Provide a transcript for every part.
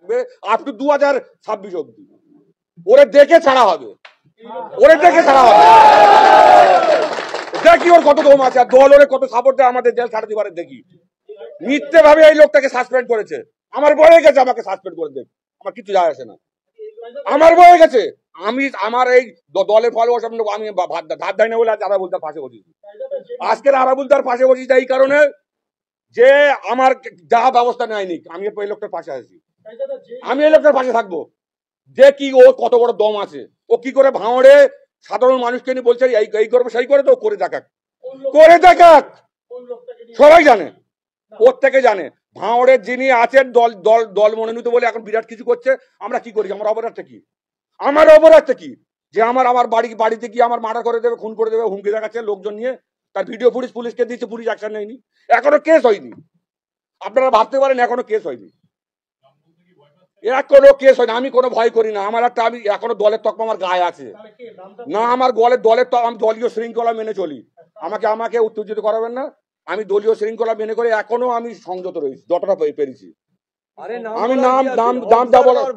থাকবে up to 2026 অব্দি। ওরে দেখে ছাড়া হবে, ওরে দেখে ছাড়া হবে, দেখি ওর কত দম আছে, আর দল ওরে কত সাপোর্ট দেয় আমাদের জেল ছাড়াতে পারে দেখি। মিথ্যে ভাবে এই লোকটাকে সাসপেন্ড করেছে, আমার বয়ে গেছে আমাকে সাসপেন্ড করে দেখ, আমার কিছু যায় আসে না, আমার বয়ে গেছে। আমি আমার এই দলের ফলোয়ার্স আমি ধার দেয় না বলে আজ আরাবুলদার পাশে বসেছি। আজকের আরাবুলদার পাশে বসেছি এই কারণে যে আমার যা ব্যবস্থা নেয়নি, আমি এই লোকটার পাশে আছি, আমি এই লোকটার পাশে থাকবো। দেখি ও কত বড় দম আছে, ও কি করে ভাঙড়ে সাধারণ মানুষকে নিয়ে বলছে এই করবে সেই করে, তো করে দেখাক, করে দেখাক, সবাই জানে, ওর থেকে জানে। ভাঙড়ের যিনি আছেন দল দল দল মনোনীত বলে এখন বিরাট কিছু করছে, আমরা কি করি? আমার অপরাধটা কি? আমার অপরাধটা কি যে আমার বাড়িতে গিয়ে আমার মার্ডার করে দেবে, খুন করে দেবে, হুমকি দেখাচ্ছে লোকজন নিয়ে, তার ভিডিও পুলিশকে দিচ্ছে, পুলিশ অ্যাকশন নেয়নি, এখনো কেস হয়নি। আপনারা ভাবতে পারেন এখনো কেস হয়নি, এখনো কেস হয়নি। আমি কোনো ভয় করি না, আমার একটা আমি এখনো দলের তকমা আমার গায়ে আছে না, আমার দলের আমি দলীয় শৃঙ্খলা মেনে চলি, আমাকে উত্তেজিত করাবেন না। আমি দলীয় শৃঙ্খলা মেনে করে এখনো আমি সংযত রয়েছি, যতটা পেরেছি। আমি নাম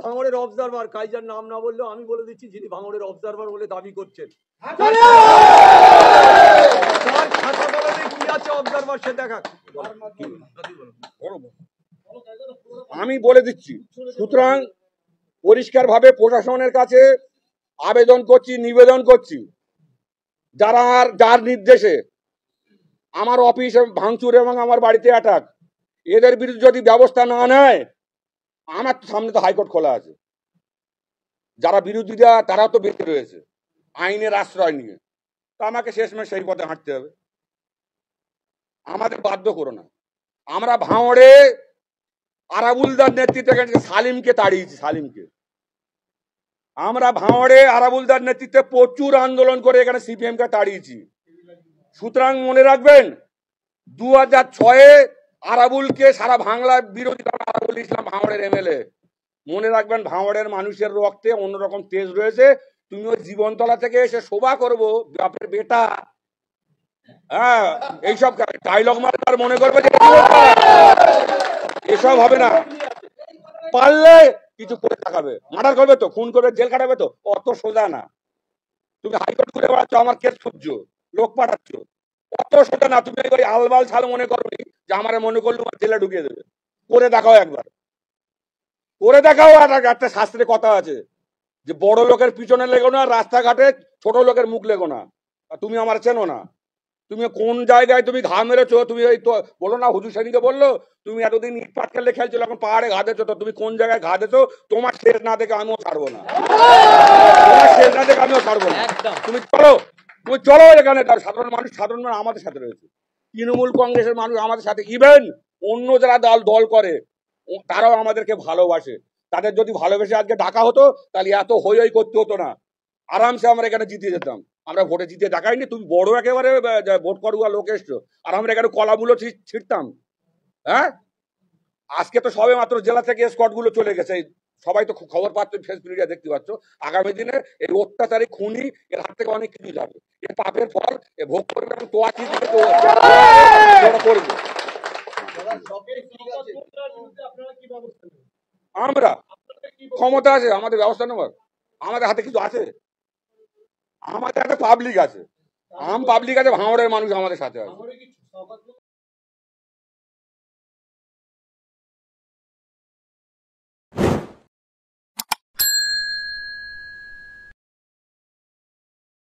ভাঙড়ের অবজারভার কাইজার নাম না বললেও আমি বলে দিচ্ছি যিনি ভাঙড়ের অবজারভার বলে দাবি করছেন, কি আছে অবজারভার সে দেখাক, আমি বলে দিচ্ছি। সুতরাং পরিষ্কার ভাবে প্রশাসনের কাছে আবেদন করছি, নিবেদন করছি, যার নির্দেশে আমার অফিস ভাঙচুর এবং আমার বাড়িতে অ্যাটাক, এদের বিরুদ্ধে যদি ব্যবস্থা না নেয়, আমার সামনে তো হাইকোর্ট খোলা আছে, যারা বিরোধীরা তারা তো বেঁচে রয়েছে আইনের আশ্রয় নিয়ে, তো আমাকে শেষমেশ সেই পথে হাঁটতে হবে। আমাদের বাধ্য করো না। আমরা ভাঙড়ে আরাবুলদার নেতৃত্বে সালিমকে তাড়িয়েছি, সালিমকে আমরা ভাঙড়ে আরাবুলদার নেতৃত্বে প্রচুর আন্দোলন করে এখানে সিপিএম কে তাড়িয়েছি। সুতরাং মনে রাখবেন 2006-এ আরাবুলকে সারা বাংলার বিরোধী আরাবুল ইসলাম ভাঙড়ের এমএলএ। মনে রাখবেন ভাঙড়ের মানুষের রক্তে অন্যরকম তেজ রয়েছে। তুমি ওই জীবনতলা থেকে এসে শোভা করবো বাপের বেটা, হ্যাঁ এইসব ডায়লগ মারবার মনে করবে যে এসব হবে না। পারলে কিছু করে দেখাবে, মার্ডার করবে তো, খুন করবে, জেল কাটাবে তো, অত সোজা না। তুমি হাইকোর্ট ঘুরে বেড়াচ্ছ, আমার কেস খুঁজছ, লোক পাঠাচ্ছ, অত সোজা না। তুমি ওই আলবাল ছাল মনে করবে যে আমার মনে করলো জেলে ঢুকিয়ে দেবে। করে দেখাও একবার, করে দেখাও। আর একটা শাস্ত্রে কথা আছে যে বড় লোকের পিছনে লেগো না, রাস্তাঘাটে ছোট লোকের মুখ লেগো না। তুমি আমার চেনো না, তুমি কোন জায়গায় তুমি ঘা মেরেছো। তুমি এই তো বলো না, হুজুর সেদিনকে বললো তুমি এতদিন ইট পাট খেললে খেলছিল, এখন পাহাড়ে ঘা দিচ্ছ, তো তুমি কোন জায়গায় ঘা দিচ্ছ তোমার শেষ না দেখে আমিও ছাড়বো না, তোমার শেষ না দেখে আমিও ছাড়বো না। তুমি চলো এখানে। সাধারণ মানুষ আমাদের সাথে রয়েছে, তৃণমূল কংগ্রেসের মানুষ আমাদের সাথে, ইভেন অন্য যারা দল করে তারাও আমাদেরকে ভালোবাসে। তাদের যদি ভালোবেসে আজকে ডাকা হতো তাহলে এত হই হই করতে হতো না, আরামসে আমরা এখানে জিতে যেতাম। আমরা ভোটে জিতে দেখাইনি, তুমি বড় একেবারে ভোট করুয়া লোক এসছো, আর আমরা এখানে কলাগুলো ছিটতাম। হ্যাঁ, আজকে তো সবে মাত্র জেলা থেকে স্কট গুলো চলে গেছে, সবাই তো খবর পাচ্ছ, ফেসবুক মিডিয়া দেখতে পাচ্ছ। আগামী দিনে এই অত্যাচারী খুনি এর হাত থেকে অনেক কিছু যাবে, এর পাপের ফল এ ভোগ করবে এবং তোয়া চিন্তা করবে। আমরা ক্ষমতা আছে, আমাদের ব্যবস্থা নেবার, আমাদের হাতে কিছু আছে, আমাদের হাতে পাবলিক আছে, পাবলিক আছে, ভাঙড়ের মানুষ আমাদের সাথে আছে।